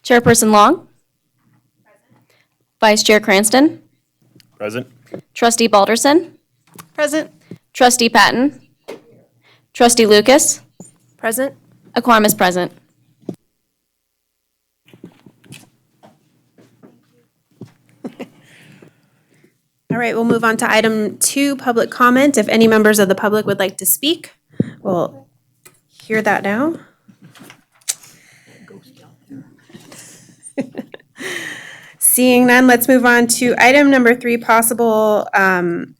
Chairperson Long? Vice Chair Cranston? Present. Trustee Balderson? Present. Trustee Patton? Trustee Lucas? Present. A quorum is present. All right, we'll move on to item 2, public comment. If any members of the public would like to speak, we'll hear that now. Seeing none, let's move on to item number 3, possible action.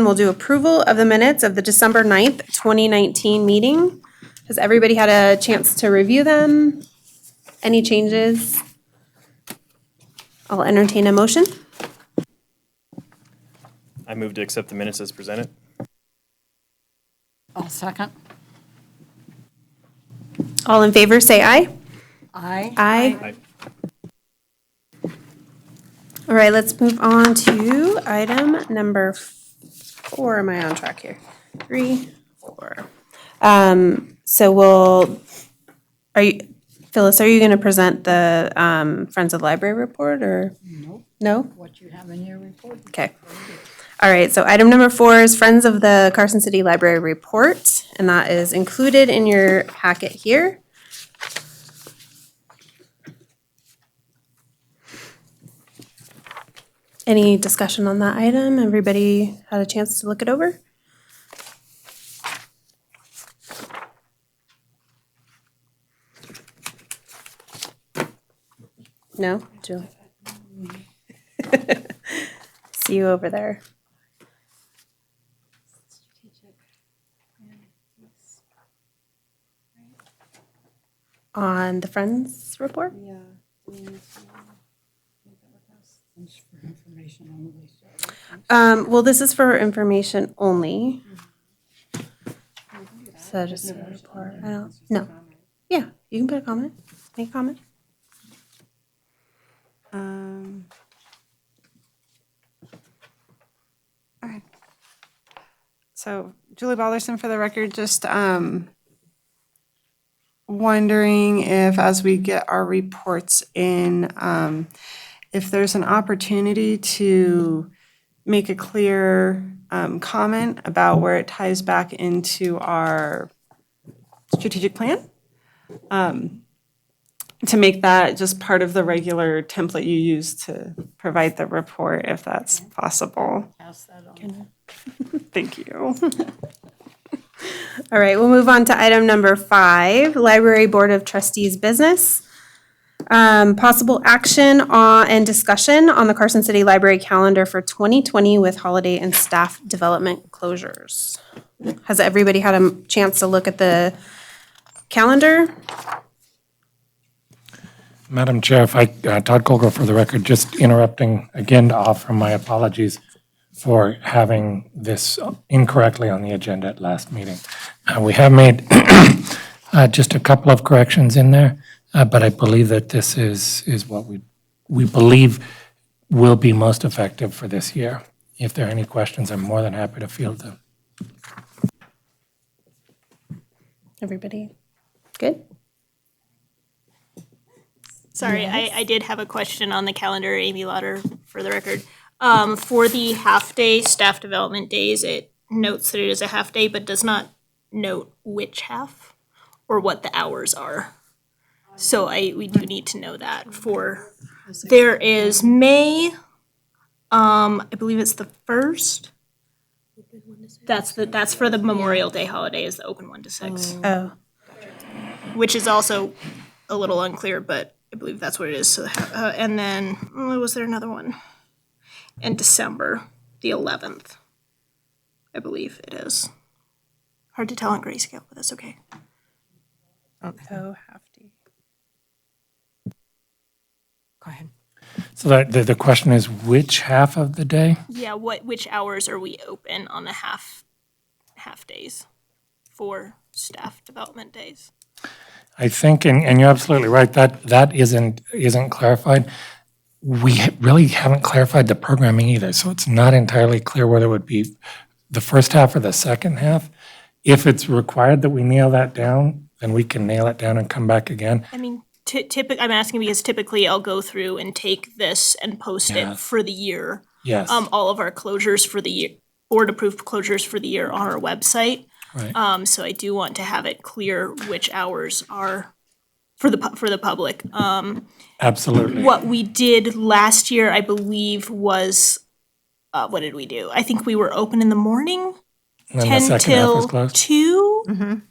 We'll do approval of the minutes of the December 9th, 2019 meeting. Has everybody had a chance to review them? Any changes? I'll entertain a motion. I move to accept the minutes as presented. I'll second. All in favor, say aye. Aye. Aye. All right, let's move on to item number 4. Am I on track here? 3, 4. Phyllis, are you going to present the Friends of the Library report or? Nope. No? What you have in your report. Okay. All right, so item number 4 is Friends of the Carson City Library report, and that is included in your packet here. Any discussion on that item? Everybody had a chance to look it over? No? Julie? See you over there. On the Friends report? Yeah. For information only. Well, this is for information only. So just a report. I don't, no. Yeah, you can put a comment. Make a comment. All right. So Julie Balderson for the record, just wondering if as we get our reports in, if there's an opportunity to make a clear comment about where it ties back into our strategic plan. To make that just part of the regular template you use to provide the report, if that's possible. Pass that on. Thank you. All right, we'll move on to item number 5, Library Board of Trustees business. Possible action on and discussion on the Carson City Library calendar for 2020 with holiday and staff development closures. Has everybody had a chance to look at the calendar? Madam Chair, if I, Todd Colgrove for the record, just interrupting again to offer my apologies for having this incorrectly on the agenda at last meeting. We have made just a couple of corrections in there, but I believe that this is what we believe will be most effective for this year. If there are any questions, I'm more than happy to field them. Everybody good? Sorry, Yes. I did have a question on the calendar, Amy Lauder, for the record. For the half-day staff development days, it notes that it is a half-day, but does not note which half or what the hours are. So we do need to know that for, there is May, I believe it's the 1st. That's for the Memorial Day holiday is the open 1 to 6, Oh, which is also a little unclear, but I believe that's what it is. So, and then, was there another one? In December, the 11th, I believe it is. Hard to tell on grayscale, but that's okay. oh, hefty. Go ahead. So that the question is which half of the day? Yeah, which hours are we open on the half days for staff development days? I think, and you're absolutely right, that isn't clarified. We really haven't clarified the programming either, so it's not entirely clear whether it would be the first half or the second half. If it's required that we nail that down, then we can nail it down and come back again. I mean, I'm asking because typically I'll go through and take this and post Yeah. it for the year. Yes, All of our closures for the year, board-approved closures for the year on our website. right. So I do want to have it clear which hours are for the public. Absolutely. What we did last year, I believe, was, what did we do? I think we were open in the morning, And then the 10 second half is till closed. 2.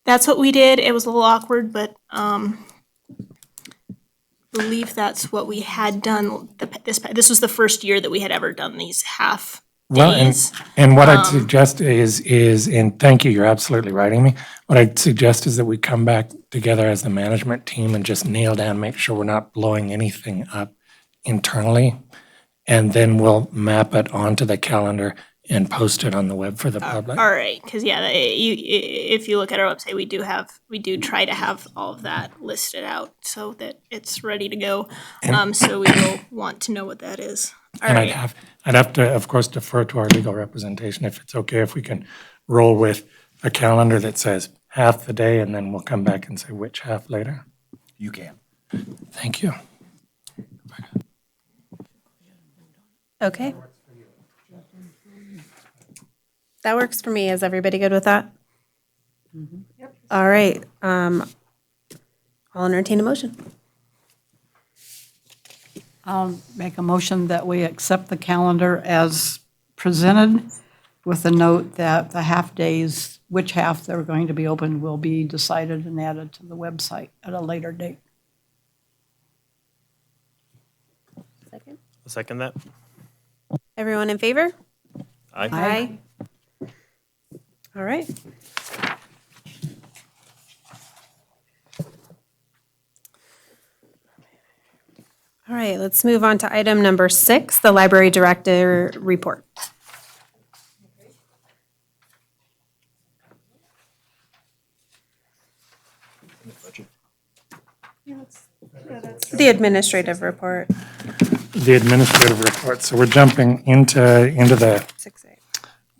That's what we did. It was a little awkward, but believe that's what we had done. This was the first year that we had ever done these half Well, days. and what I'd suggest is, and thank you, you're absolutely writing me. What I'd suggest is that we come back together as the management team and just nail down, make sure we're not blowing anything up internally. And then we'll map it onto the calendar and post it on the web for the public. All right, because if you look at our website, we do try to have all of that listed out so that it's ready to go. So we will want to know what that is. All And right. I'd have to, of course, defer to our legal representation if it's okay if we can roll with a calendar that says half the day and then we'll come back and say which half later. You can. Thank you. Okay. That works for me. Is everybody good with that? All right. I'll entertain a motion. I'll make a motion that we accept the calendar as presented with the note that the half-days, which half they're going to be open, will be decided and added to the website at a later date. Second. I'll second that. Everyone in favor? Aye. Aye. All right. All right, let's move on to item number 6, the library director report. The administrative report. The administrative report. So we're jumping into the 6A.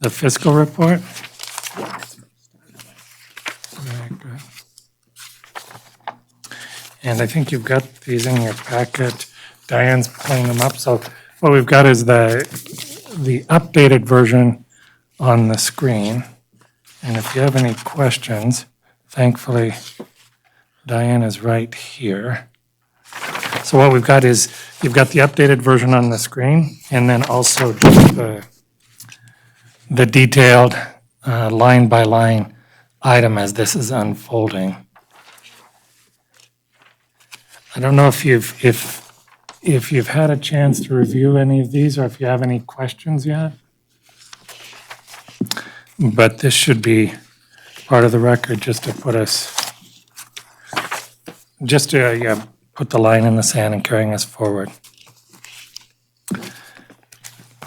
the fiscal report. And I think you've got these in your packet. Diane's pulling them up. So what we've got is the updated version on the screen. And if you have any questions, thankfully, Diane is right here. So what we've got is, you've got the updated version on the screen, and then also just the detailed line-by-line item as this is unfolding. I don't know if you've had a chance to review any of these, or if you have any questions yet. But this should be part of the record, just to put put the line in the sand and carrying us forward.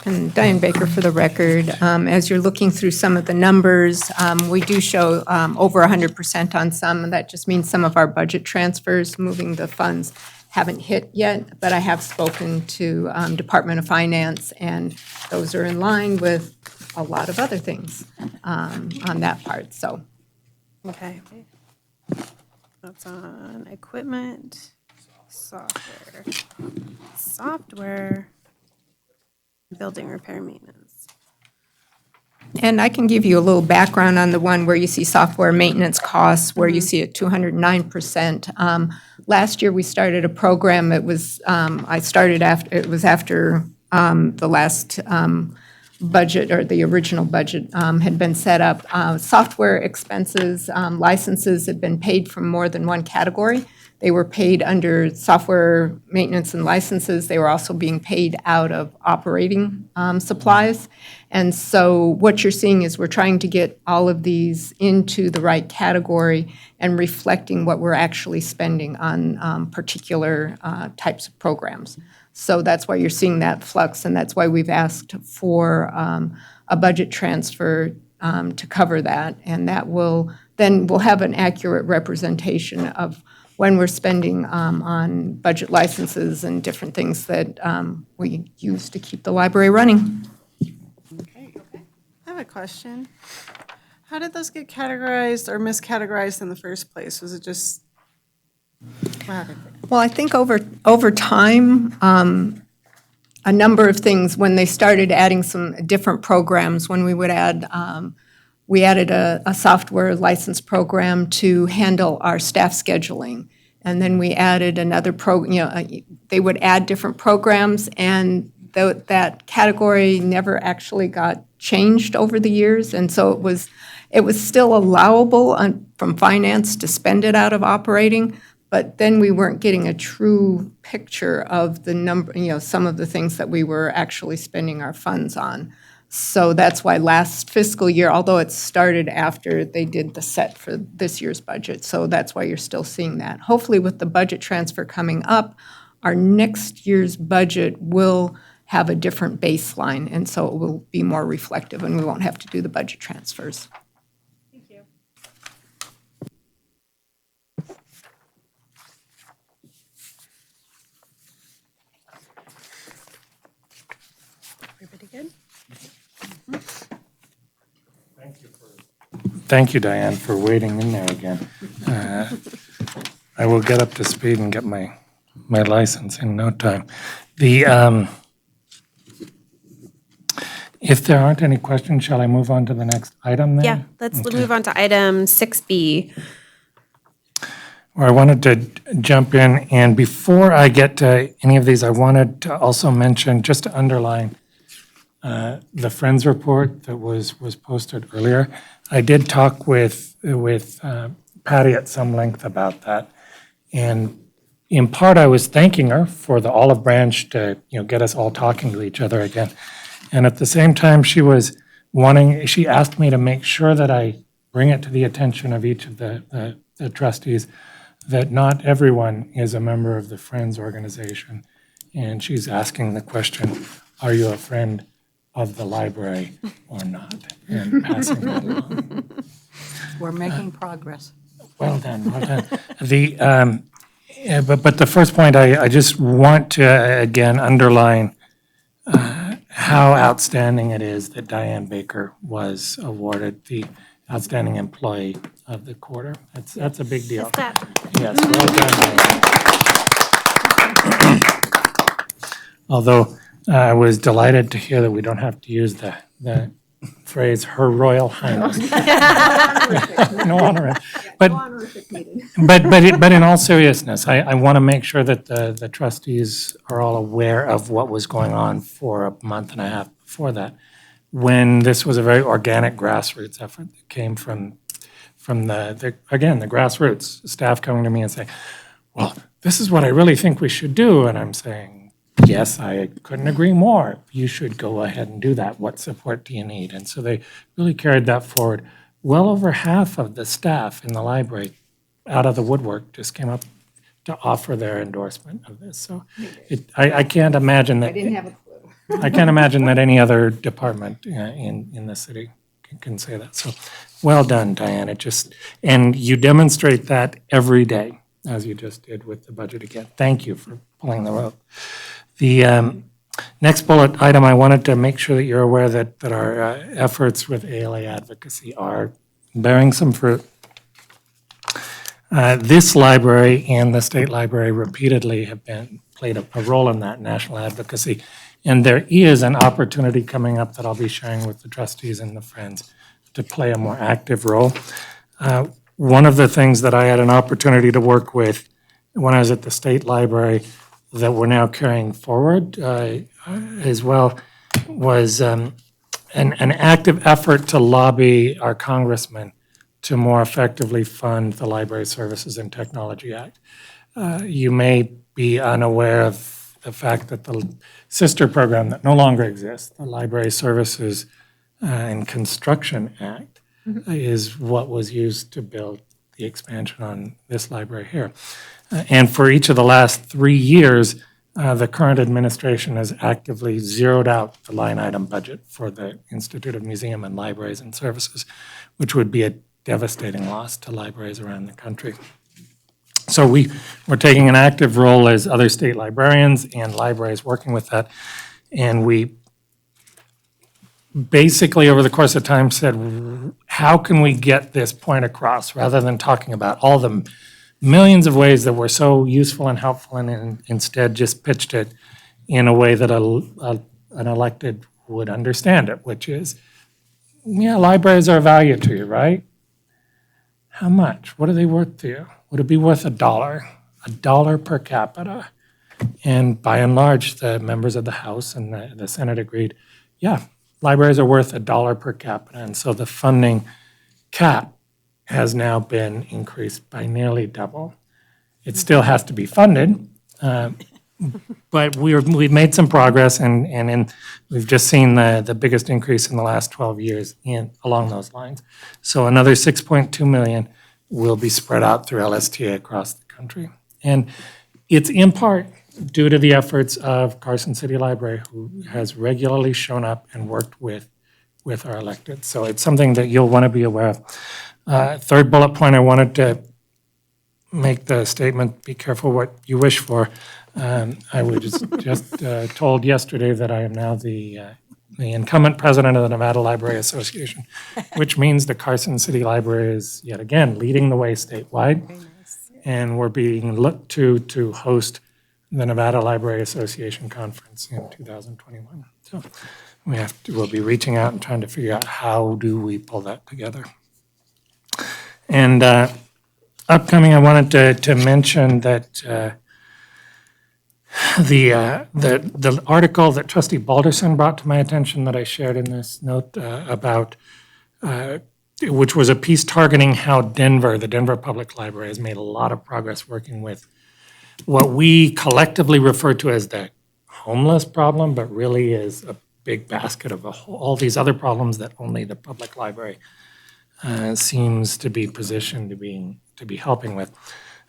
And Diane Baker for the record. As you're looking through some of the numbers, we do show over 100% on some, and that just means some of our budget transfers, moving the funds, haven't hit yet, but I have spoken to Department of Finance, and those are in line with a lot of other things on that part, so. Okay. That's on equipment, software, building repair maintenance. And I can give you a little background on the one where you see software maintenance costs, where you see it 209%. Last year, we started a program. It was, after the last budget, or the original budget had been set up. Software expenses, licenses had been paid from more than one category. They were paid under software maintenance and licenses. They were also being paid out of operating supplies. And so what you're seeing is we're trying to get all of these into the right category and reflecting what we're actually spending on particular types of programs. So that's why you're seeing that flux, and that's why we've asked for a budget transfer to cover that. And that then we'll have an accurate representation of when we're spending on budget licenses and different things that we use to keep the library running. Okay. I have a question. How did those get categorized or miscategorized in the first place? Was it just Well, I think over time, a number of things, when they started adding some different programs, when we would add, we added a software license program to handle our staff scheduling. And then we added another they would add different programs, and that category never actually got changed over the years. And so it was still allowable from finance to spend it out of operating, but then we weren't getting a true picture of the number, some of the things that we were actually spending our funds on. So that's why last fiscal year, although it started after they did the set for this year's budget, so that's why you're still seeing that. Hopefully with the budget transfer coming up, our next year's budget will have a different baseline, and so it will be more reflective, and we won't have to do the budget transfers. Everybody good? Thank you, Diane, for waiting in there again. I will get up to speed and get my license in no time. If there aren't any questions, shall I move on to the next item then? Yeah, let's move on to item 6B. Where I wanted to jump in, and before I get to any of these, I wanted to also mention, just to underline, the Friends report that was posted earlier. I did talk with Patty at some length about that, and in part, I was thanking her for the olive branch to get us all talking to each other again, and at the same time, she asked me to make sure that I bring it to the attention of each of the trustees that not everyone is a member of the Friends organization, and she's asking the question, are you a friend of the library or not, and passing that along. We're making progress. Well done, well done. But the first point, I just want to again underline how outstanding it is that Diane Baker was awarded the Outstanding Employee of the Quarter. That's a big deal. Yes, well done, Diane. Although I was delighted to hear that we don't have to use the phrase "Her Royal Highness." No honor. But in all seriousness, I want to make sure that the trustees are all aware of what was going on for a month and a half before that, when this was a very organic grassroots effort that came from the grassroots, staff coming to me and saying, well, this is what I really think we should do. And I'm saying, yes, I couldn't agree more. You should go ahead and do that. What support do you need? And so they really carried that forward. Well over half of the staff in the library, out of the woodwork, just came up to offer their endorsement of this. So I can't imagine that. I didn't have a clue. I can't imagine that any other department in the city can say that. So well done, Diane. And you demonstrate that every day, as you just did with the budget again. Thank you for pulling the rope. The next bullet item, I wanted to make sure that you're aware that our efforts with ALA advocacy are bearing some fruit. This library and the state library repeatedly have played a role in that national advocacy. And there is an opportunity coming up that I'll be sharing with the trustees and the Friends to play a more active role. One of the things that I had an opportunity to work with when I was at the state library that we're now carrying forward as well was an active effort to lobby our congressman to more effectively fund the Library Services and Technology Act. You may be unaware of the fact that the sister program that no longer exists, the Library Services and Construction Act, is what was used to build the expansion on this library here. And for each of the last 3 years, the current administration has actively zeroed out the line item budget for the Institute of Museum and Libraries and Services, which would be a devastating loss to libraries around the country. So we're taking an active role as other state librarians and libraries working with that. And we basically, over the course of time, said, how can we get this point across rather than talking about all the millions of ways that were so useful and helpful, and instead just pitched it in a way that an elected would understand it, which is, yeah, libraries are of value to you, right? How much? What are they worth to you? Would it be worth $1? $1 per capita? And by and large, the members of the House and the Senate agreed, yeah, libraries are worth $1 per capita. And so the funding cap has now been increased by nearly double. It still has to be funded, but we've made some progress, and we've just seen the biggest increase in the last 12 years along those lines. So another 6.2 million will be spread out through LSTA across the country. And it's in part due to the efforts of Carson City Library, who has regularly shown up and worked with our elected. So it's something that you'll want to be aware of. Third bullet point, I wanted to make the statement, be careful what you wish for. I was just told yesterday that I am now the incumbent president of the Nevada Library Association, which means the Carson City Library is yet again leading the way statewide. And we're being looked to host the Nevada Library Association Conference in 2021. So we'll be reaching out and trying to figure out how do we pull that together. And upcoming, I wanted to mention that the article that Trustee Balderson brought to my attention that I shared in this note about, which was a piece targeting how the Denver Public Library has made a lot of progress working with what we collectively refer to as the homeless problem, but really is a big basket of all these other problems that only the public library seems to be positioned to be helping with.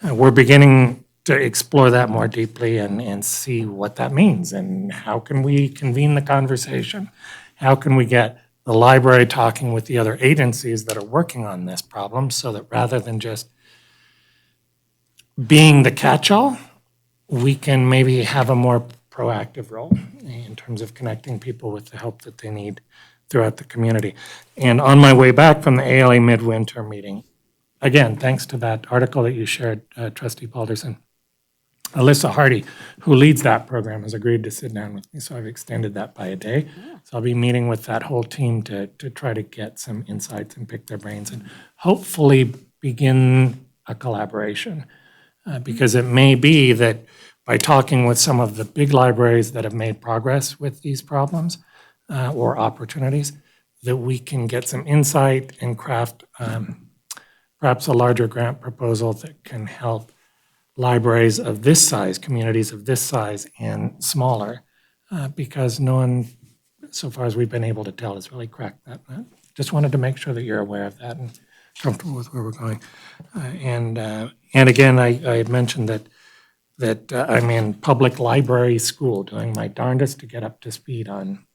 We're beginning to explore that more deeply and see what that means, and how can we convene the conversation? How can we get the library talking with the other agencies that are working on this problem, so that rather than just being the catch-all, we can maybe have a more proactive role in terms of connecting people with the help that they need throughout the community. And on my way back from the ALA midwinter meeting, again, thanks to that article that you shared, Trustee Balderson, Alyssa Hardy, who leads that program, has agreed to sit down with me, so I've extended that by a day. So I'll be meeting with that whole team to try to get some insights and pick their brains and hopefully begin a collaboration. Because it may be that by talking with some of the big libraries that have made progress with these problems or opportunities, that we can get some insight and craft perhaps a larger grant proposal that can help libraries of this size, communities of this size and smaller, because no one, so far as we've been able to tell, has really cracked that nut. Just wanted to make sure that you're aware of that and comfortable with where we're going. And again, I had mentioned that I'm in public library school, doing my darndest to get up to speed on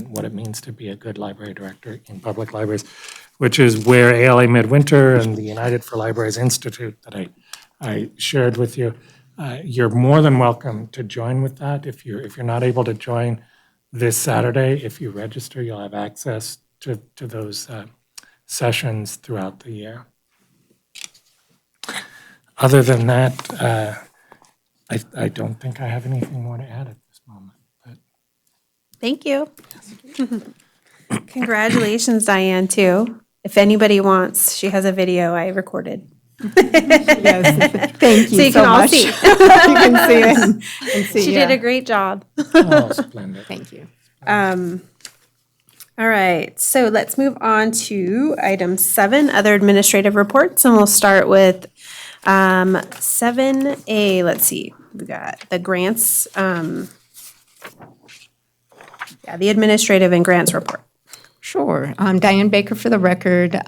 what it means to be a good library director in public libraries, which is where ALA Midwinter and the United for Libraries Institute that I shared with you. You're more than welcome to join with that. If you're not able to join this Saturday, if you register, you'll have access to those sessions throughout the year. Other than that, I don't think I have anything more to add at this moment. But Thank you. Congratulations, Diane, too. If anybody wants, she has a video I recorded. Yes, thank So you you so can all much. see. You can see it. And see, She yeah. did a great job. oh, splendid. Thank you. All right, so let's move on to item 7, other administrative reports, and we'll start with 7A. Let's see, we got the grants, the administrative and grants report. Sure. Diane Baker for the record.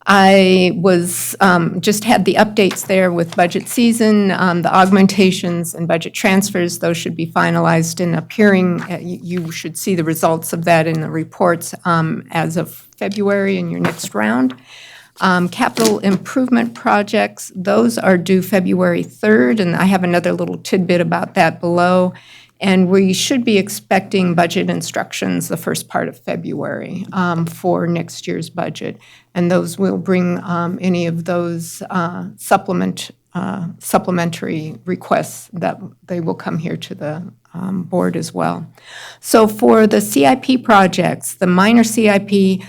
I was, just had the updates there with budget season, the augmentations and budget transfers. Those should be finalized and appearing. You should see the results of that in the reports as of February in your next round. Capital improvement projects, those are due February 3rd, and I have another little tidbit about that below. And we should be expecting budget instructions the first part of February for next year's budget. And those will bring any of those supplementary requests that they will come here to the board as well. So for the CIP projects, the minor CIP,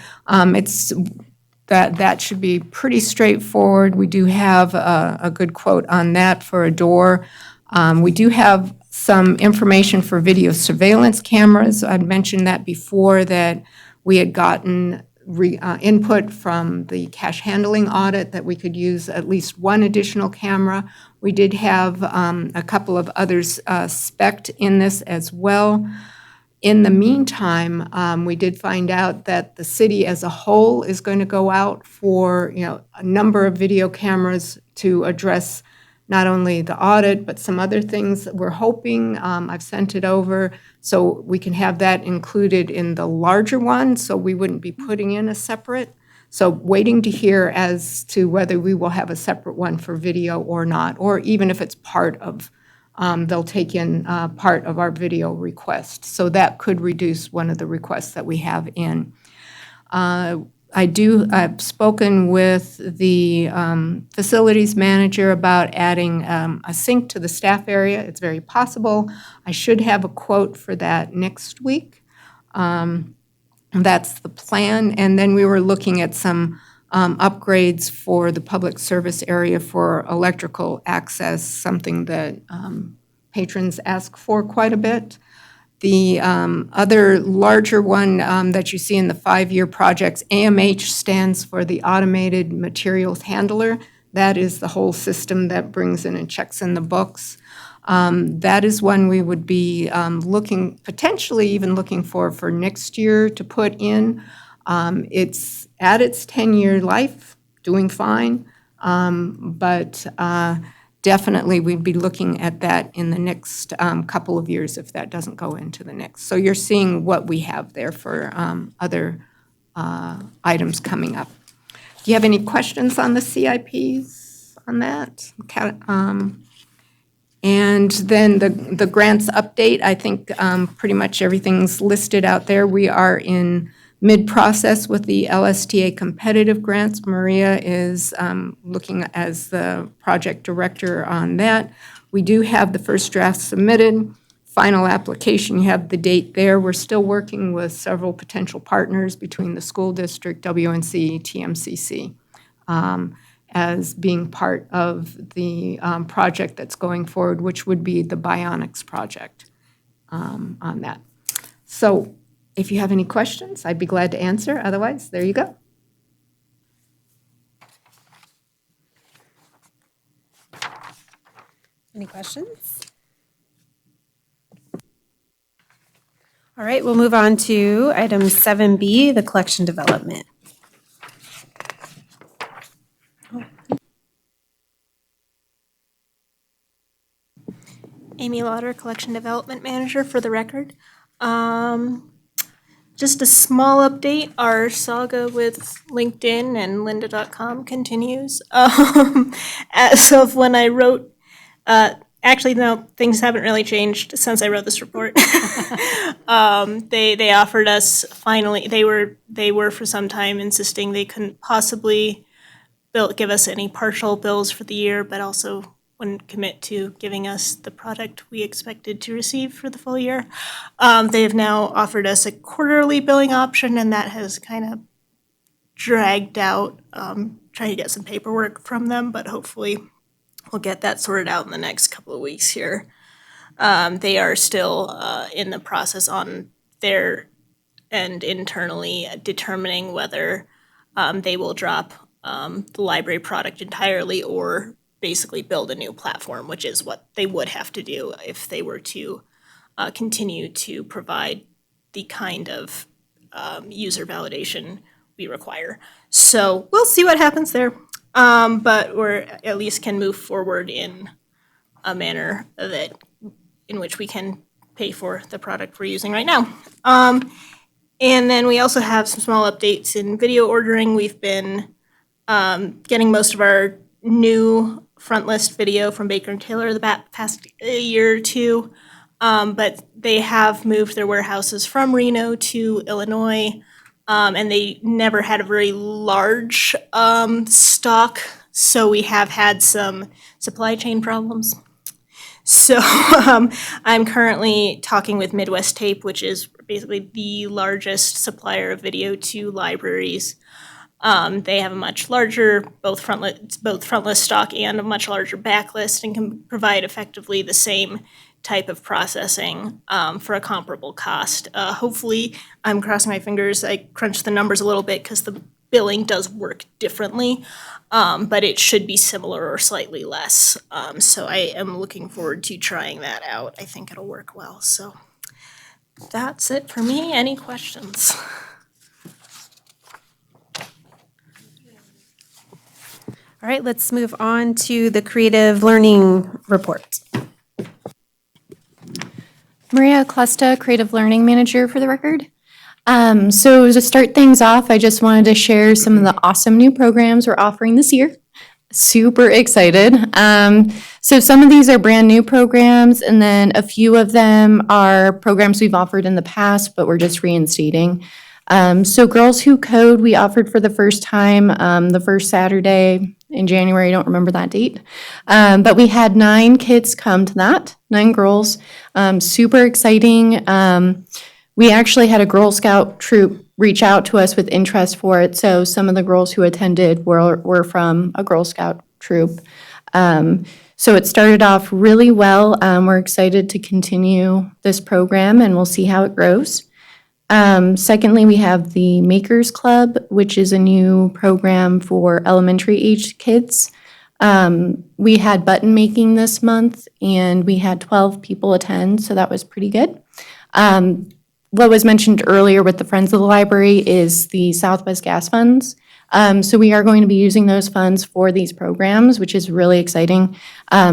that should be pretty straightforward. We do have a good quote on that for a door. We do have some information for video surveillance cameras. I'd mentioned that before, that we had gotten input from the cash handling audit that we could use at least one additional camera. We did have a couple of others spec'd in this as well. In the meantime, we did find out that the city as a whole is going to go out for, a number of video cameras to address not only the audit, but some other things that we're hoping. I've sent it over so we can have that included in the larger one, so we wouldn't be putting in a separate. So waiting to hear as to whether we will have a separate one for video or not, or even if it's part of, they'll take in part of our video request. So that could reduce one of the requests that we have in. I've spoken with the facilities manager about adding a sink to the staff area. It's very possible. I should have a quote for that next week. That's the plan. And then we were looking at some upgrades for the public service area for electrical access, something that patrons ask for quite a bit. The other larger one that you see in the 5-year projects, AMH stands for the Automated Materials Handler. That is the whole system that brings in and checks in the books. That is one we would be potentially even looking for next year to put in. It's at its 10-year life, doing fine, but definitely we'd be looking at that in the next couple of years if that doesn't go into the next. So you're seeing what we have there for other items coming up. Do you have any questions on the CIPs on that? And then the grants update, I think pretty much everything's listed out there. We are in mid-process with the LSTA competitive grants. Maria is looking as the project director on that. We do have the first draft submitted. Final application, you have the date there. We're still working with several potential partners between the school district, WNC, TMCC, as being part of the project that's going forward, which would be the Bionics project on that. So if you have any questions, I'd be glad to answer. Otherwise, there you go. Any questions? All right, we'll move on to item 7B, the collection development. Amy Lauder, Collection Development Manager, for the record. Just a small update, our saga with LinkedIn and lynda.com continues. As of when I wrote, actually, no, things haven't really changed since I wrote this report. They offered us, finally, they were for some time insisting they couldn't possibly give us any partial bills for the year, but also wouldn't commit to giving us the product we expected to receive for the full year. They have now offered us a quarterly billing option, and that has kind of dragged out, trying to get some paperwork from them, but hopefully we'll get that sorted out in the next couple of weeks here. They are still in the process on their end internally determining whether they will drop the library product entirely or basically build a new platform, which is what they would have to do if they were to continue to provide the kind of user validation we require. So we'll see what happens there, but we're at least can move forward in a manner in which we can pay for the product we're using right now. And then we also have some small updates in video ordering. We've been getting most of our new front list video from Baker & Taylor the past year or two. but they have moved their warehouses from Reno to Illinois, and they never had a very large stock, so we have had some supply chain problems. So I'm currently talking with Midwest Tape, which is basically the largest supplier of video to libraries. They have a much larger, both frontlist stock and a much larger backlist, and can provide effectively the same type of processing for a comparable cost. Hopefully, I'm crossing my fingers, I crunched the numbers a little bit because the billing does work differently, but it should be similar or slightly less. So I am looking forward to trying that out. I think it'll work well. So that's it for me. Any questions? All right, let's move on to the creative learning report. Maria Cuesta, Creative Learning Manager for the record. So to start things off, I just wanted to share some of the awesome new programs we're offering this year. Super excited. So some of these are brand new programs, and then a few of them are programs we've offered in the past, but we're just reinstating. So Girls Who Code, we offered for the first time the first Saturday in January. I don't remember that date. But we had 9 kids come to that, 9 girls. Super exciting. We actually had a Girl Scout troop reach out to us with interest for it. So some of the girls who attended were from a Girl Scout troop. So it started off really well. We're excited to continue this program, and we'll see how it grows. Secondly, we have the Makers Club, which is a new program for elementary age kids. We had button making this month, and we had 12 people attend, so that was pretty good. What was mentioned earlier with the Friends of the Library is the Southwest Gas Funds. So we are going to be using those funds for these programs, which is really exciting.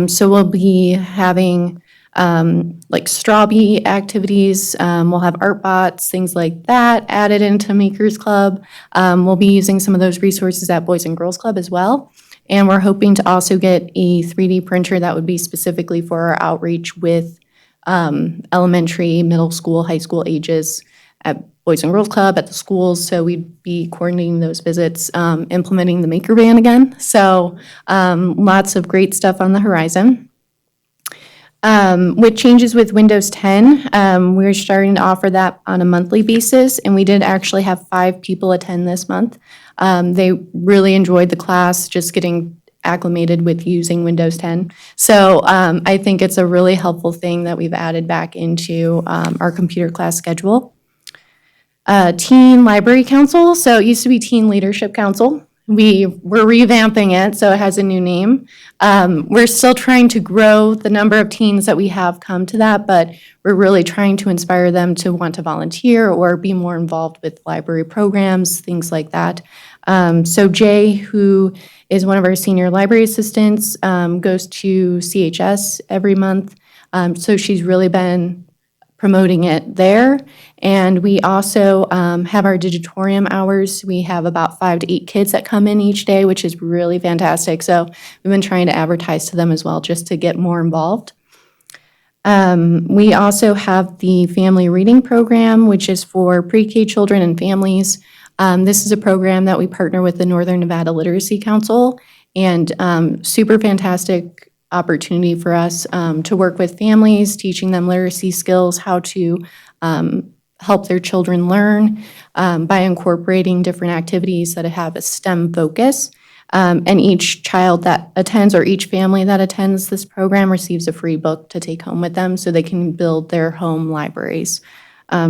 So we'll be having like straw bee activities. We'll have art bots, things like that added into Makers Club. We'll be using some of those resources at Boys and Girls Club as well. And we're hoping to also get a 3D printer that would be specifically for our outreach with elementary, middle school, high school ages at Boys and Girls Club, at the schools. So we'd be coordinating those visits, implementing the Maker Van again. So lots of great stuff on the horizon. With changes with Windows 10, we're starting to offer that on a monthly basis, and we did actually have 5 people attend this month. They really enjoyed the class, just getting acclimated with using Windows 10. So I think it's a really helpful thing that we've added back into our computer class schedule. Teen Library Council, so it used to be Teen Leadership Council. We're revamping it, so it has a new name. We're still trying to grow the number of teens that we have come to that, but we're really trying to inspire them to want to volunteer or be more involved with library programs, things like that. So Jay, who is one of our senior library assistants, goes to CHS every month. So she's really been promoting it there. And we also have our digitorium hours. We have about 5 to 8 kids that come in each day, which is really fantastic. So we've been trying to advertise to them as well, just to get more involved. We also have the family reading program, which is for pre-K children and families. This is a program that we partner with the Northern Nevada Literacy Council, and super fantastic opportunity for us to work with families, teaching them literacy skills, how to help their children learn by incorporating different activities that have a STEM focus. And each child that attends, or each family that attends this program, receives a free book to take home with them so they can build their home libraries.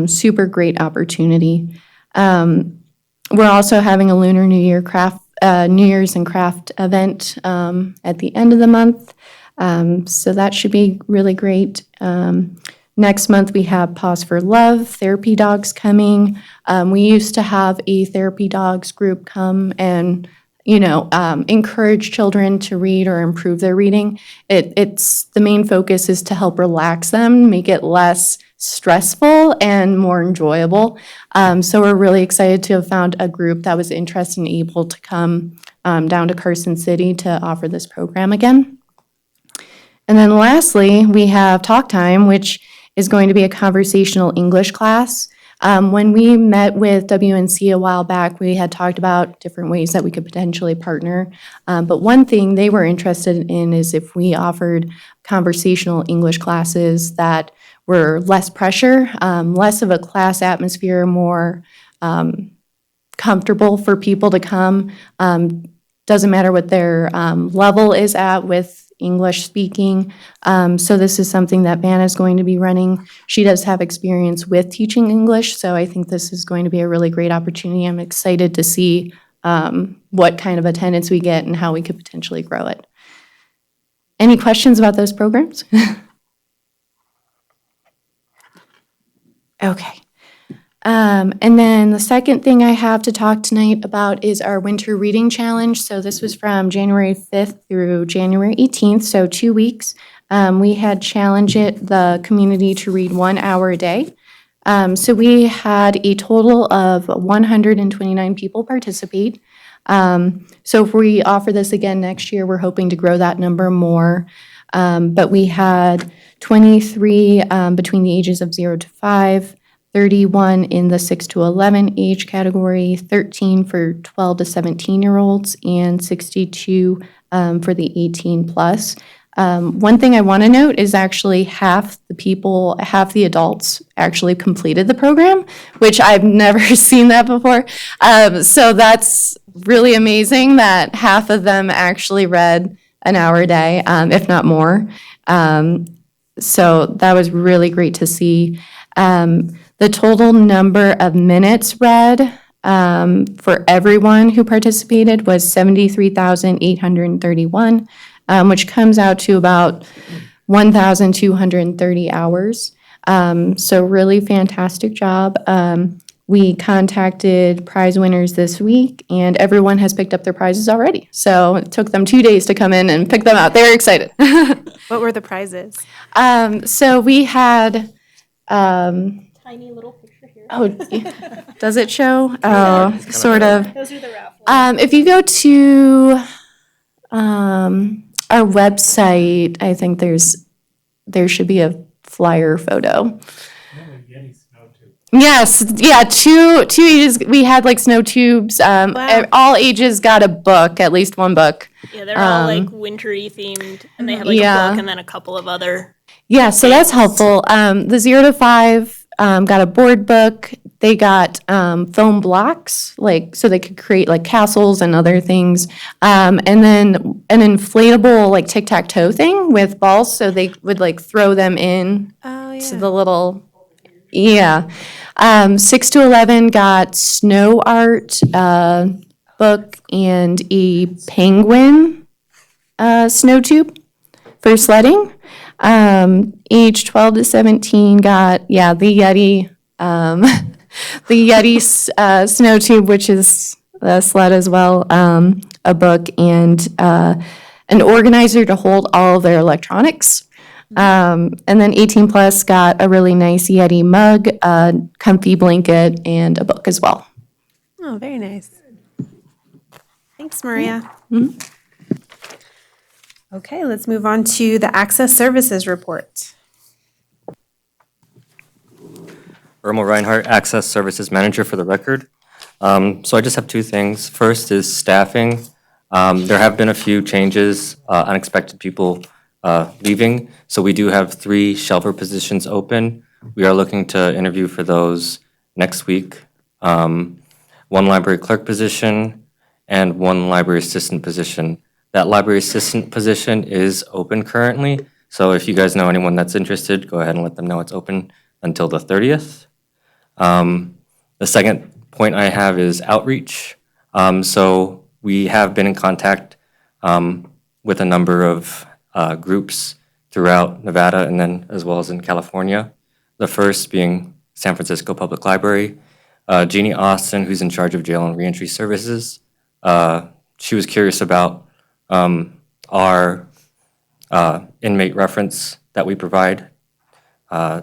Super great opportunity. We're also having a Lunar New Year's and Craft event at the end of the month. So that should be really great. Next month, we have Pause for Love, therapy dogs coming. We used to have a therapy dogs group come and, encourage children to read or improve their reading. It's the main focus is to help relax them, make it less stressful and more enjoyable. So we're really excited to have found a group that was interested and able to come down to Carson City to offer this program again. And then lastly, we have Talk Time, which is going to be a conversational English class. When we met with WNC a while back, we had talked about different ways that we could potentially partner. But one thing they were interested in is if we offered conversational English classes that were less pressure, less of a class atmosphere, more comfortable for people to come. Doesn't matter what their level is at with English speaking. So this is something that Vanna is going to be running. She does have experience with teaching English, so I think this is going to be a really great opportunity. I'm excited to see what kind of attendance we get and how we could potentially grow it. Any questions about those programs? Okay. And then the second thing I have to talk tonight about is our Winter Reading Challenge. So this was from January 5th through January 18th, so 2 weeks. We had challenged the community to read 1 hour a day. So we had a total of 129 people participate. So if we offer this again next year, we're hoping to grow that number more. But we had 23 between the ages of 0 to 5, 31 in the 6 to 11 age category, 13 for 12 to 17-year-olds, and 62 for the 18 plus. One thing I want to note is actually half the adults actually completed the program, which I've never seen that before. So that's really amazing that half of them actually read an hour a day, if not more. So that was really great to see. The total number of minutes read for everyone who participated was 73,831, which comes out to about 1,230 hours. So really fantastic job. We contacted prize winners this week, and everyone has picked up their prizes already. So it took them 2 days to come in and pick them out. They were excited. What were the prizes? So we had, Tiny little picture here. does it show? Oh, sort of. Those are the raffle. If you go to our website, I think there should be a flyer photo. Yes, yeah, two ages. We had like snow tubes. All ages got a book, at least one book. Yeah, they're all like wintry themed, and they have like a Yeah. book and then a couple of other. Yeah, so that's helpful. The 0 to 5 got a board book. They got foam blocks, like so they could create like castles and other things. And then an inflatable like tic-tac-toe thing with balls, so they would like throw them in to the little. Yeah. 6 to 11 got snow art book and a penguin snow tube for sledding. Age 12 to 17 got, the Yeti, the Yeti snow tube, which is a sled as well, a book, and an organizer to hold all of their electronics. And then 18 plus got a really nice Yeti mug, a comfy blanket, and a book as well. Oh, very nice. Thanks, Maria. Okay, let's move on to the Access Services Report. Irma Reinhardt, Access Services Manager for the record. So I just have 2 things. First is staffing. There have been a few changes, unexpected people leaving. So we do have 3 shelver positions open. We are looking to interview for those next week. 1 library clerk position and 1 library assistant position. That library assistant position is open currently. So if you guys know anyone that's interested, go ahead and let them know it's open until the 30th. The second point I have is outreach. So we have been in contact with a number of groups throughout Nevada and then as well as in California. The first being San Francisco Public Library. Jeannie Austin, who's in charge of jail and reentry services, she was curious about our inmate reference that we provide.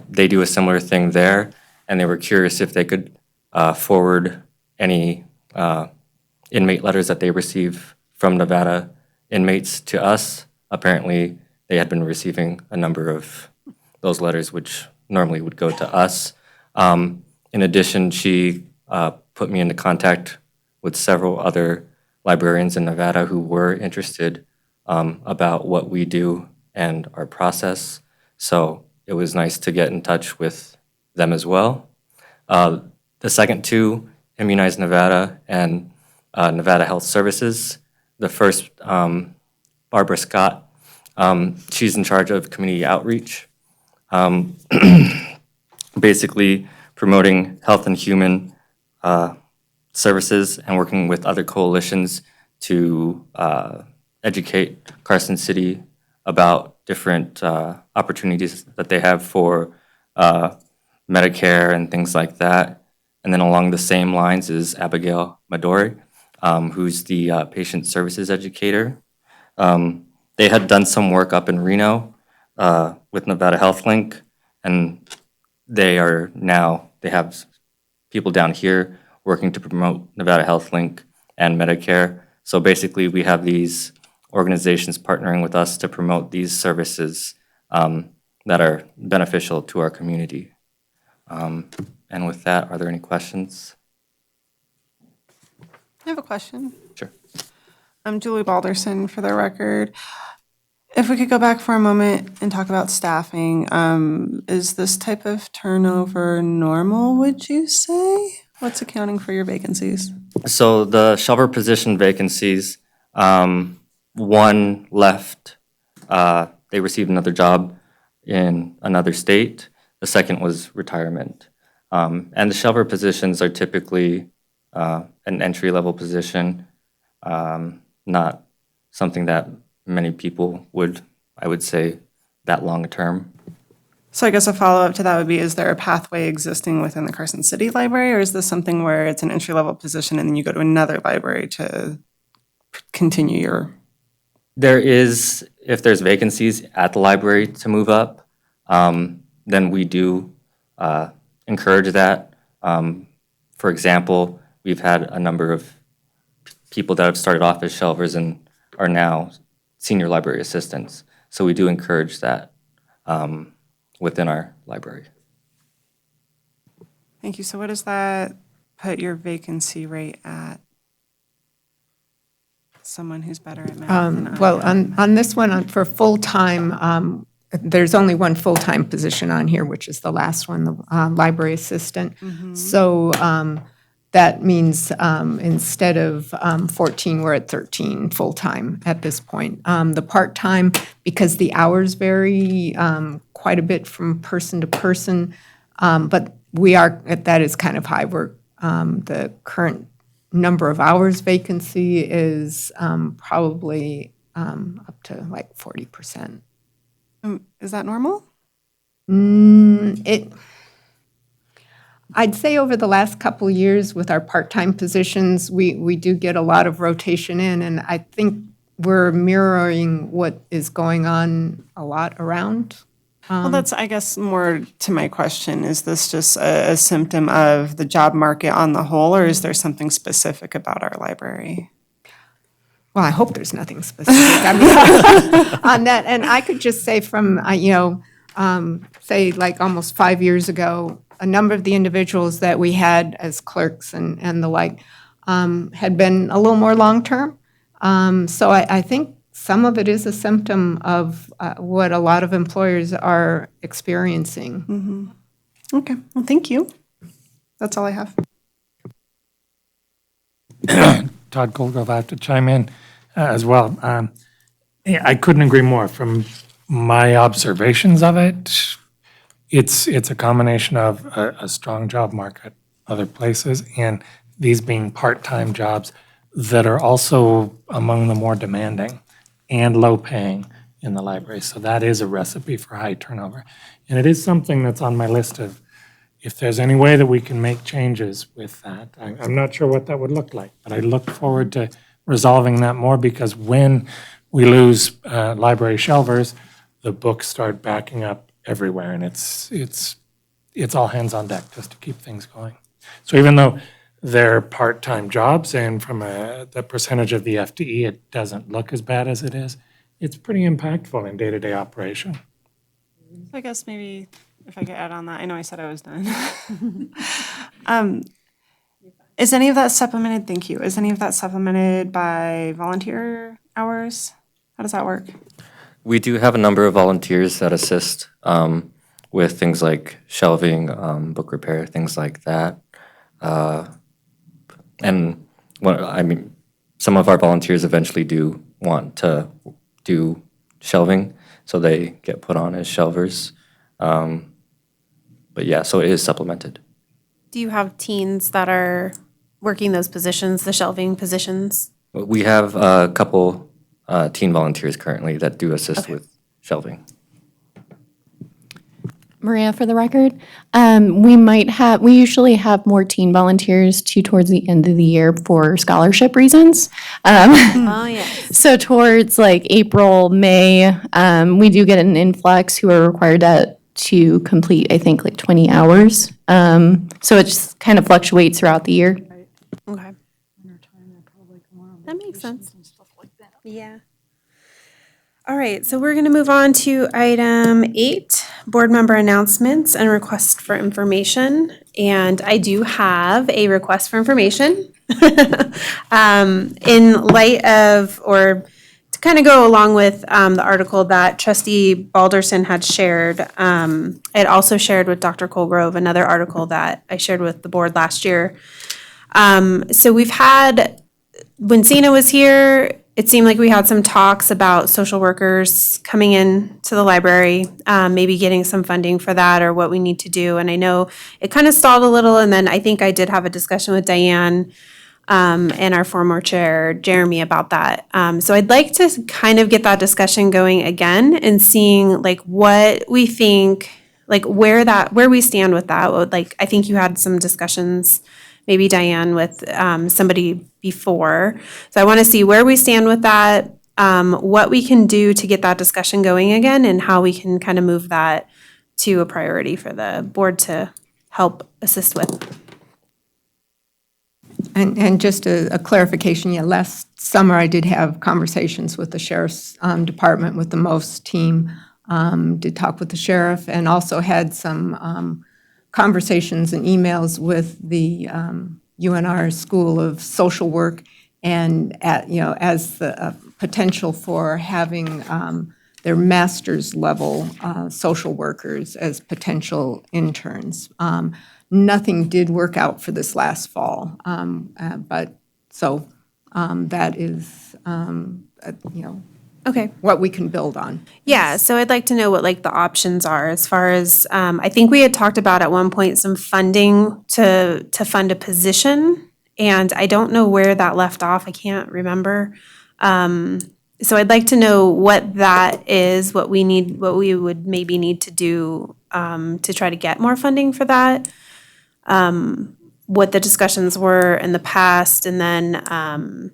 They do a similar thing there, and they were curious if they could forward any inmate letters that they receive from Nevada inmates to us. Apparently, they had been receiving a number of those letters, which normally would go to us. In addition, she put me into contact with several other librarians in Nevada who were interested about what we do and our process. So it was nice to get in touch with them as well. The second two, Immunize Nevada and Nevada Health Services. The first, Barbara Scott, she's in charge of community outreach, basically promoting health and human services and working with other coalitions to educate Carson City about different opportunities that they have for Medicare and things like that. And then along the same lines is Abigail Madori, who's the patient services educator. They had done some work up in Reno with Nevada Health Link, and they have people down here working to promote Nevada Health Link and Medicare. So basically, we have these organizations partnering with us to promote these services that are beneficial to our community. And with that, are there any questions? I have a question. Sure. I'm Julie Balderson, for the record. If we could go back for a moment and talk about staffing, is this type of turnover normal, would you say? What's accounting for your vacancies? So the shelver position vacancies, one left. They received another job in another state. The second was retirement. And the shelver positions are typically an entry-level position, not something that many people would, I would say, that long-term. So I guess a follow-up to that would be, is there a pathway existing within the Carson City Library, or is this something where it's an entry-level position and then you go to another library to continue your? There is, if there's vacancies at the library to move up, then we do encourage that. For example, we've had a number of people that have started off as shelvers and are now senior library assistants. So we do encourage that within our library. Thank you. So what does that put your vacancy rate at? Someone who's better at math than I Well, am. on this one, for full-time, there's only one full-time position on here, which is the last one, the library assistant. So that means instead of 14, we're at 13 full-time at this point. The part-time, because the hours vary quite a bit from person to person, but that is kind of high. The current number of hours vacancy is probably up to like 40%. Is that normal? I'd say over the last couple of years with our part-time positions, we do get a lot of rotation in, and I think we're mirroring what is going on a lot around. Well, that's, I guess, more to my question. Is this just a symptom of the job market on the whole, or is there something specific about our library? Well, I hope there's nothing specific on that. And I could just say from, say like almost 5 years ago, a number of the individuals that we had as clerks and the like had been a little more long-term. So I think some of it is a symptom of what a lot of employers are experiencing. Okay, well, thank you. That's all I have. Todd Colgrove, I have to chime in as well. Yeah, I couldn't agree more. From my observations of it, it's a combination of a strong job market other places and these being part-time jobs that are also among the more demanding and low-paying in the library. So that is a recipe for high turnover. And it is something that's on my list of, if there's any way that we can make changes with that. I'm not sure what that would look like, but I look forward to resolving that more, because when we lose library shelvers, the books start backing up everywhere, and it's all hands on deck just to keep things going. So even though they're part-time jobs, and from the percentage of the FTE, it doesn't look as bad as it is, it's pretty impactful in day-to-day operation. I guess maybe if I could add on that, I know I said I was done. Is any of that supplemented, thank you, is any of that supplemented by volunteer hours? How does that work? We do have a number of volunteers that assist with things like shelving, book repair, things like that. And some of our volunteers eventually do want to do shelving, so they get put on as shelvers. But yeah, so it is supplemented. Do you have teens that are working those positions, the shelving positions? We have a couple teen volunteers currently that do assist with shelving. Maria, for the record, we usually have more teen volunteers towards the end of the year for scholarship reasons. Oh, yes. So towards like April, May, we do get an influx who are required to complete, I think, like 20 hours. So it just kind of fluctuates throughout the year. Okay. That makes sense. Yeah. All right, so we're going to move on to item 8, board member announcements and request for information. And I do have a request for information. In light of, or to kind of go along with the article that Trustee Balderson had shared, I had also shared with Dr. Colgrove another article that I shared with the board last year. So we've had, when Sina was here, it seemed like we had some talks about social workers coming in to the library, maybe getting some funding for that or what we need to do. And I know it kind of stalled a little, and then I think I did have a discussion with Diane and our former chair, Jeremy, about that. So I'd like to kind of get that discussion going again and seeing like what we think, like where we stand with that. Like, I think you had some discussions, maybe Diane, with somebody before. So I want to see where we stand with that, what we can do to get that discussion going again, and how we can kind of move that to a priority for the board to help assist with. And just a clarification, yeah, last summer I did have conversations with the sheriff's department, with the MOST team, did talk with the sheriff, and also had some conversations and emails with the UNR School of Social Work, and as the potential for having their master's level social workers as potential interns. Nothing did work out for this last fall, but so that is Okay. what we can build on. Yeah, so I'd like to know what like the options are as far as, I think we had talked about at one point some funding to fund a position, and I don't know where that left off. I can't remember. So I'd like to know what that is, what we would maybe need to do to try to get more funding for that. What the discussions were in the past, and then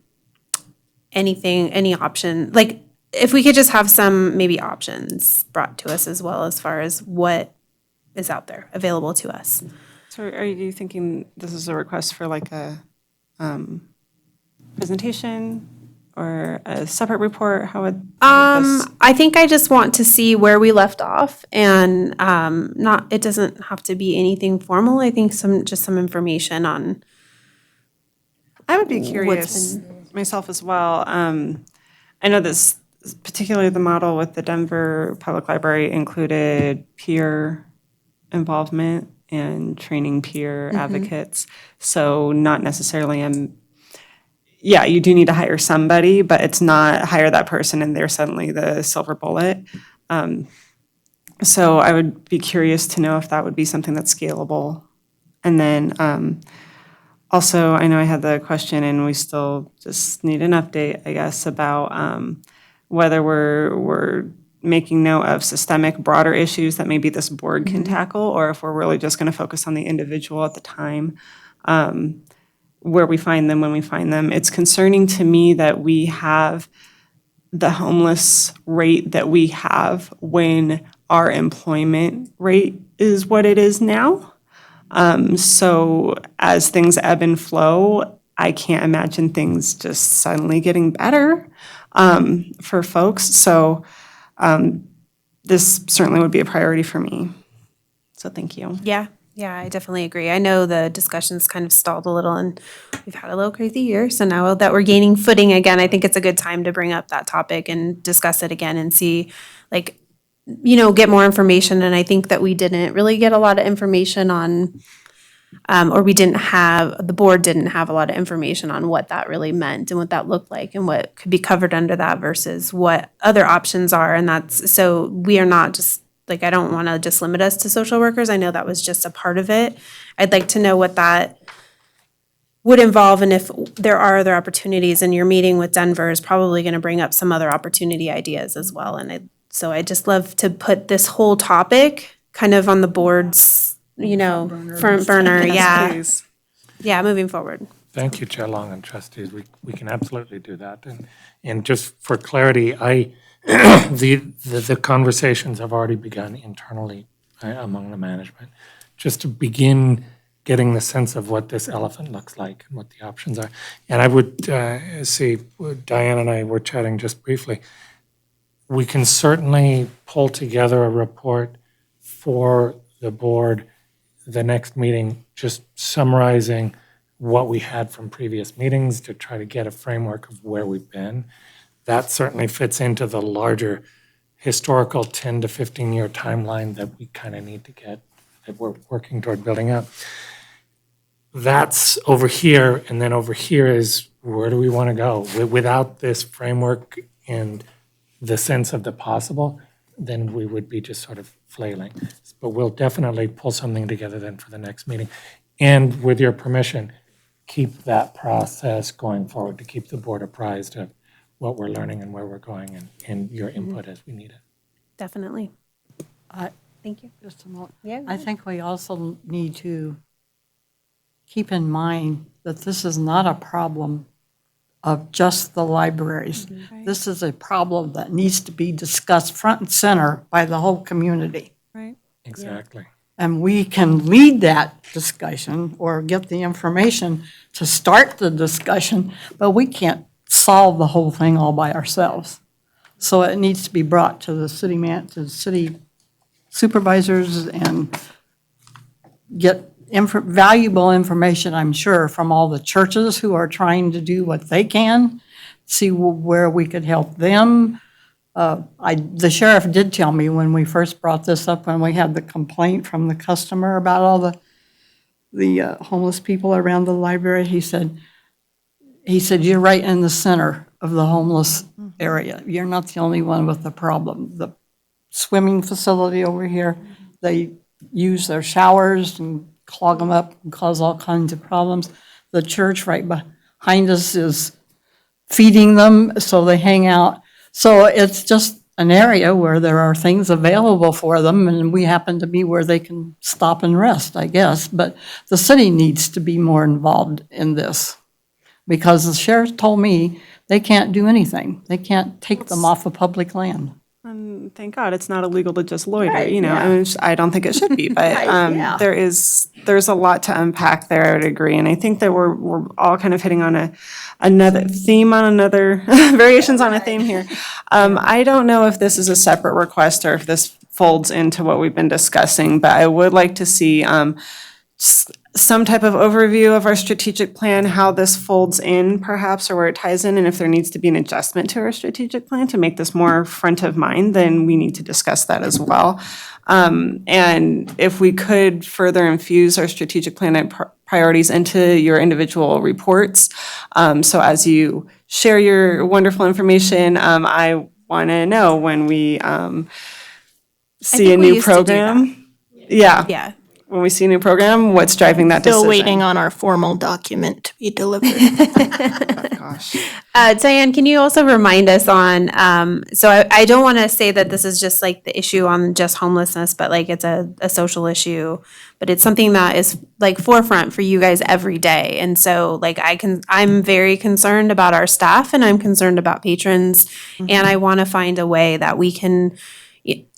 any option, like if we could just have some maybe options brought to us as well, as far as what is out there available to us. So are you thinking this is a request for like a presentation or a separate report? How would this? I think I just want to see where we left off, and it doesn't have to be anything formal. I think just some information on. I would be curious myself as well. I know this, particularly the model with the Denver Public Library, included peer involvement and training peer advocates. So not necessarily yeah, you do need to hire somebody, but it's not hire that person and they're suddenly the silver bullet. So I would be curious to know if that would be something that's scalable. And then also, I know I had the question, and we still just need an update, I guess, about whether we're making note of systemic, broader issues that maybe this board can tackle, or if we're really just going to focus on the individual at the time, where we find them, when we find them. It's concerning to me that we have the homeless rate that we have when our employment rate is what it is now. So as things ebb and flow, I can't imagine things just suddenly getting better for folks. So this certainly would be a priority for me. So thank you. Yeah, I definitely agree. I know the discussion's kind of stalled a little and we've had a little crazy year. So now that we're gaining footing again, I think it's a good time to bring up that topic and discuss it again and see, like, get more information. And I think that we didn't really get a lot of information on, or the board didn't have a lot of information on what that really meant and what that looked like and what could be covered under that versus what other options are. And so we are not just, like, I don't want to just limit us to social workers. I know that was just a part of it. I'd like to know what that would involve and if there are other opportunities. And your meeting with Denver is probably going to bring up some other opportunity ideas as well. And so I just love to put this whole topic kind of on the board's, front burner. Yeah. Please. Yeah, moving forward. Thank you, Chair Long and trustees. We can absolutely do that. And just for clarity, the conversations have already begun internally among the management, just to begin getting the sense of what this elephant looks like and what the options are. And I would see, Diane and I were chatting just briefly, we can certainly pull together a report for the board the next meeting, just summarizing what we had from previous meetings to try to get a framework of where we've been. That certainly fits into the larger historical 10 to 15-year timeline that we kind of need to get, that we're working toward building up. That's over here, and then over here is where do we want to go? Without this framework and the sense of the possible, then we would be just sort of flailing. But we'll definitely pull something together then for the next meeting. And with your permission, keep that process going forward to keep the board apprised of what we're learning and where we're going and your input as we need it. Definitely. Thank you. Just a moment. Yeah. I think we also need to keep in mind that this is not a problem of just the libraries. This is a problem that needs to be discussed front and center by the whole community. Exactly. And we can lead that discussion or get the information to start the discussion, but we can't solve the whole thing all by ourselves. So it needs to be brought to the city supervisors and get valuable information, I'm sure, from all the churches who are trying to do what they can, see where we could help them. The sheriff did tell me when we first brought this up, when we had the complaint from the customer about all the homeless people around the library, he said, you're right in the center of the homeless area. You're not the only one with the problem. The swimming facility over here, they use their showers and clog them up and cause all kinds of problems. The church right behind us is feeding them, so they hang out. So it's just an area where there are things available for them, and we happen to be where they can stop and rest, I guess. But the city needs to be more involved in this, because the sheriff told me they can't do anything. They can't take them off of public land. And thank God it's not illegal to just loiter, Right, I mean, I don't think it should be, but yeah. there's a lot to unpack there, I would agree. And I think that we're all kind of hitting on another theme on another, variations on a theme here. I don't know if this is a separate request or if this folds into what we've been discussing, but I would like to see some type of overview of our strategic plan, how this folds in perhaps, or where it ties in, and if there needs to be an adjustment to our strategic plan to make this more front of mind, then we need to discuss that as well. And if we could further infuse our strategic plan and priorities into your individual reports. So as you share your wonderful information, I want to know when we see a new program. Yeah. When we see a new program, what's driving that decision? Still waiting on our formal document to be delivered. Gosh. Diane, can you also remind us on, so I don't want to say that this is just like the issue on just homelessness, but like it's a social issue, but it's something that is like forefront for you guys every day. And so like I'm very concerned about our staff and I'm concerned about patrons. And I want to find a way that we can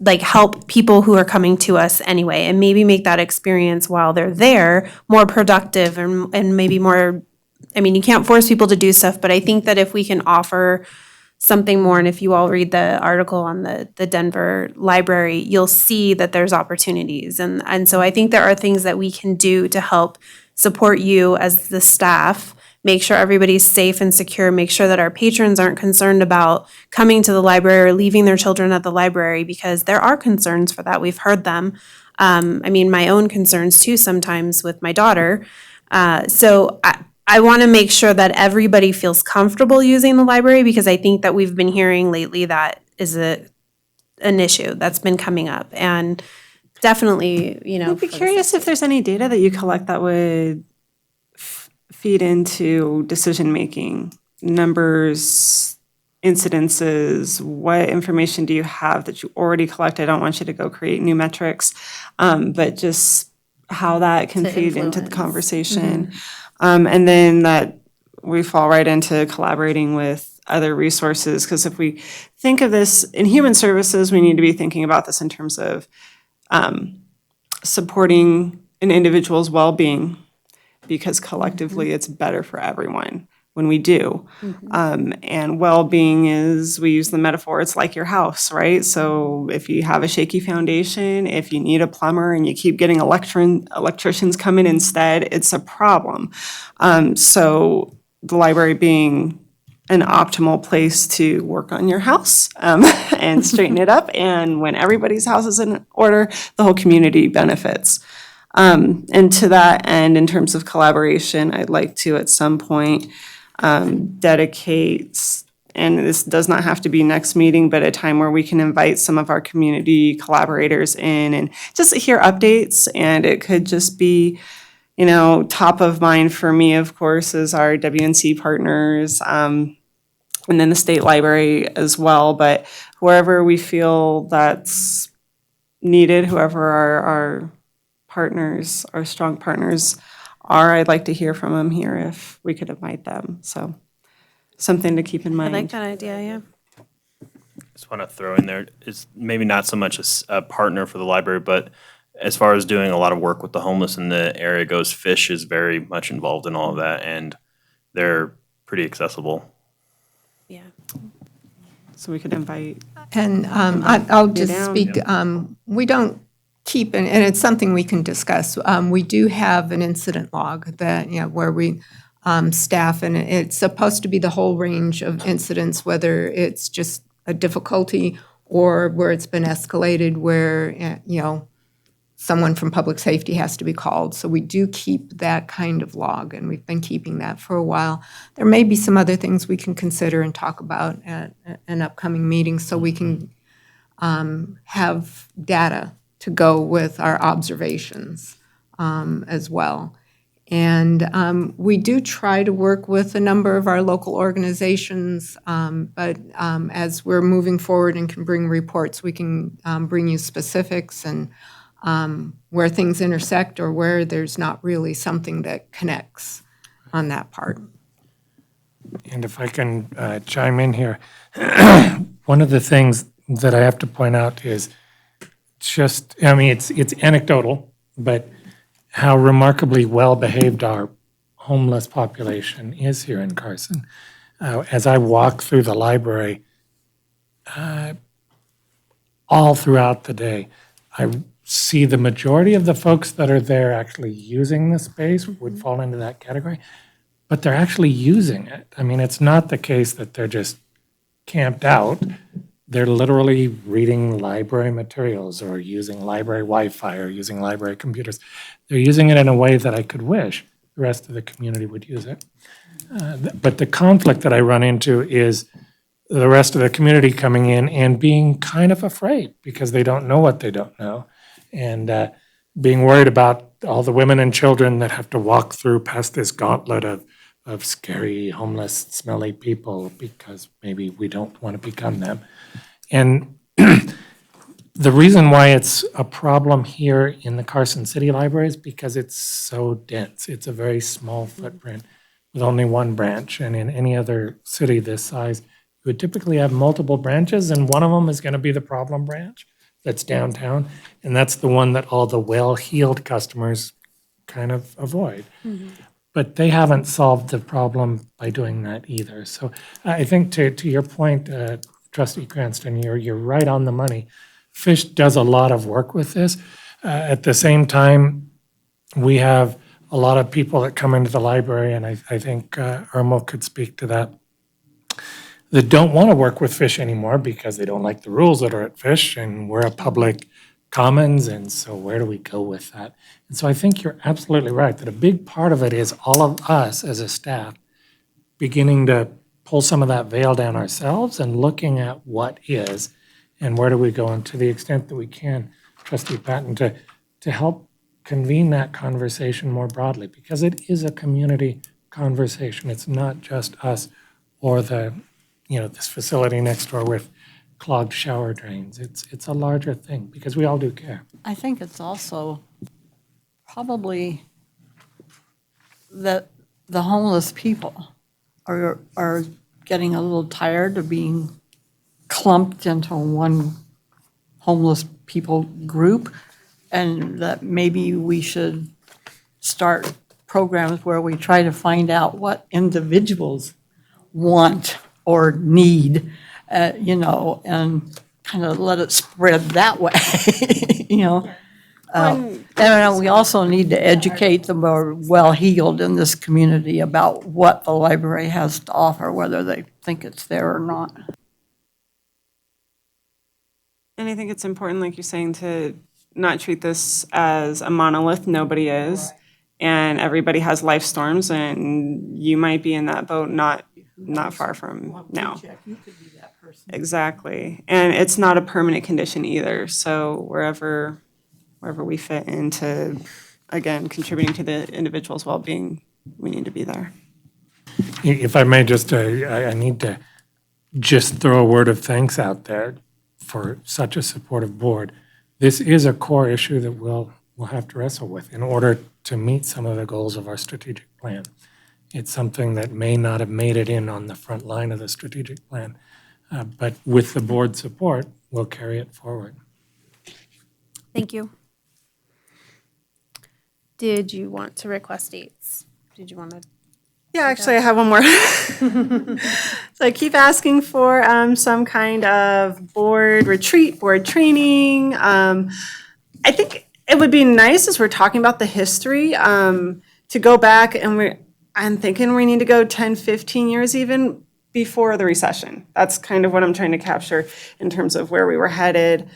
like help people who are coming to us anyway, and maybe make that experience while they're there more productive and maybe more, I mean, you can't force people to do stuff, but I think that if we can offer something more. And if you all read the article on the Denver library, you'll see that there's opportunities. And so I think there are things that we can do to help support you as the staff, make sure everybody's safe and secure, make sure that our patrons aren't concerned about coming to the library or leaving their children at the library, because there are concerns for that. We've heard them. I mean, my own concerns too, sometimes with my daughter. So I want to make sure that everybody feels comfortable using the library, because I think that we've been hearing lately that is an issue that's been coming up. And definitely, I'd be curious if there's any data that you collect that would feed into decision-making, numbers, incidences. What information do you have that you already collect? I don't want you to go create new metrics, but just how that can feed into the conversation. And then that we fall right into collaborating with other resources, because if we think of this in human services, we need to be thinking about this in terms of supporting an individual's well-being, because collectively it's better for everyone when we do. And well-being is, we use the metaphor, it's like your house, right? So if you have a shaky foundation, if you need a plumber and you keep getting electricians come in instead, it's a problem. So the library being an optimal place to work on your house and straighten it up. And when everybody's house is in order, the whole community benefits. And to that end, in terms of collaboration, I'd like to at some point dedicate, and this does not have to be next meeting, but a time where we can invite some of our community collaborators in and just hear updates. And it could just be, top of mind for me, of course, is our WNC partners, and then the state library as well. But wherever we feel that's needed, whoever our partners, our strong partners are, I'd like to hear from them here if we could invite them. So something to keep in I mind. like that idea, yeah. Just want to throw in there, it's maybe not so much a partner for the library, but as far as doing a lot of work with the homeless in the area goes, Fish is very much involved in all of that, and they're pretty accessible. Yeah. So we could invite. And I'll just down. speak, we don't keep, and it's something we can discuss. We do have an incident log that, where we staff, and it's supposed to be the whole range of incidents, whether it's just a difficulty or where it's been escalated, where, someone from public safety has to be called. So we do keep that kind of log, and we've been keeping that for a while. There may be some other things we can consider and talk about at an upcoming meeting, so we can have data to go with our observations as well. And we do try to work with a number of our local organizations, but as we're moving forward and can bring reports, we can bring you specifics and where things intersect or where there's not really something that connects on that part. And if I can chime in here, one of the things that I have to point out is just, it's anecdotal, but how remarkably well-behaved our homeless population is here in Carson. As I walk through the library all throughout the day, I see the majority of the folks that are there actually using the space would fall into that category, but they're actually using it. It's not the case that they're just camped out. They're literally reading library materials or using library Wi-Fi or using library computers. They're using it in a way that I could wish the rest of the community would use it. But the conflict that I run into is the rest of the community coming in and being kind of afraid because they don't know what they don't know, and being worried about all the women and children that have to walk through past this gauntlet of scary, homeless, smelly people because maybe we don't want to become them. And the reason why it's a problem here in the Carson City Library is because it's so dense. It's a very small footprint with only one branch. And in any other city this size, you would typically have multiple branches, and one of them is going to be the problem branch that's downtown. And that's the one that all the well-heeled customers kind of avoid. but they haven't solved the problem by doing that either. So I think to your point, Trustee Cranston, you're right on the money. Fish does a lot of work with this. At the same time, we have a lot of people that come into the library, and I think Irma could speak to that, that don't want to work with Fish anymore because they don't like the rules that are at Fish, and we're a public commons, and so where do we go with that? And so I think you're absolutely right, that a big part of it is all of us as a staff beginning to pull some of that veil down ourselves and looking at what is and where do we go, and to the extent that we can, Trustee Patton, to help convene that conversation more broadly, because it is a community conversation. It's not just us or this facility next door with clogged shower drains. It's a larger thing, because we all do care. I think it's also probably that the homeless people are getting a little tired of being clumped into one homeless people group, and that maybe we should start programs where we try to find out what individuals want or need, and kind of let it spread that way, And we also need to educate the more well-heeled in this community about what the library has to offer, whether they think it's there or not. And I think it's important, like you're saying, to not treat this as a monolith. Nobody is. And everybody has life storms, and you might be in that boat not far from now. You could be that person. Exactly. And it's not a permanent condition either. So wherever we fit into, again, contributing to the individual's well-being, we need to be there. If I may just, I need to just throw a word of thanks out there for such a supportive board. This is a core issue that we'll have to wrestle with in order to meet some of the goals of our strategic plan. It's something that may not have made it in on the front line of the strategic plan, but with the board's support, we'll carry it forward. Thank you. Did you want to request dates? Did you want to? Yeah, actually, I have one more. So I keep asking for some kind of board retreat, board training. I think it would be nice, as we're talking about the history, to go back, and I'm thinking we need to go 10, 15 years even before the recession. That's kind of what I'm trying to capture in terms of where we were headed.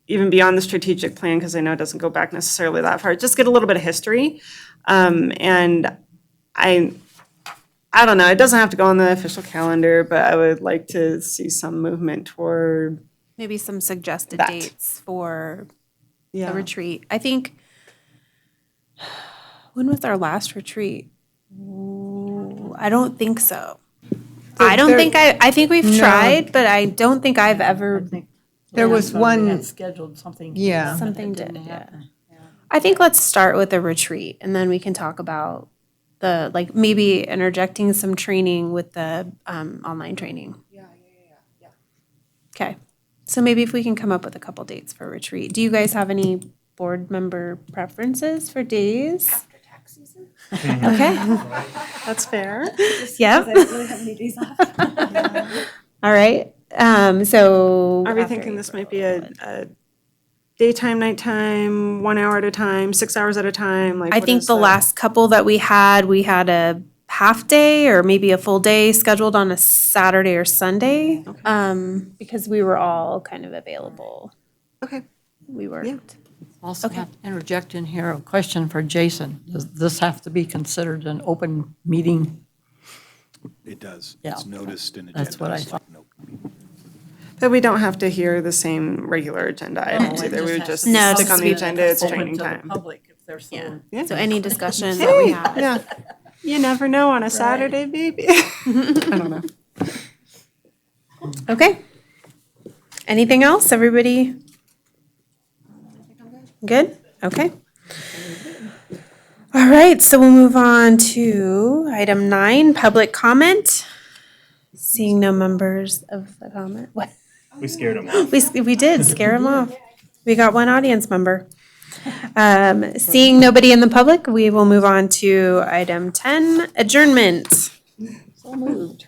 Even beyond the strategic plan, because I know it doesn't go back necessarily that far. Just get a little bit of history. And I don't know, it doesn't have to go on the official calendar, but I would like to see some movement toward Maybe some suggested That. dates for yeah. a retreat. I think, when was our last retreat? Ooh, I don't think so. I think we've tried, but I don't think I've ever, There was We one, had scheduled something. Yeah. and it Something didn't did, yeah. happen. I think let's start with a retreat, and then we can talk about maybe interjecting some training with the online training. Yeah. Okay, so maybe if we can come up with a couple dates for retreat. Do you guys have any board member preferences for days? After tax season. Okay. That's fair. Yep. All right, so. Are we after thinking this April. might be a daytime, nighttime, 1 hour at a time, 6 hours at a time? Like, I what think is the last couple that we had a half day or maybe a full day scheduled on a Saturday or Sunday. Because we were all kind of available. Okay. We weren't. Also Okay. have to interject in here a question for Jason. Does this have to be considered an open meeting? It does. Yeah. It's noticed and agendized. That's what I thought. Nope. But we don't have to hear the same regular agenda items either. We would just No, stick on the just agenda. It's Open training to the time. public if they're so. So any discussion that we have. Yeah. You never know on a Saturday, baby. I don't know. Okay. Anything else? Everybody? Good? Okay. All right, so we'll move on to item 9, public comment. Seeing no members of the comment. What? We scared them off. We did scare them off. We got one audience member. Seeing nobody in the public, we will move on to item 10, adjournment. So moved.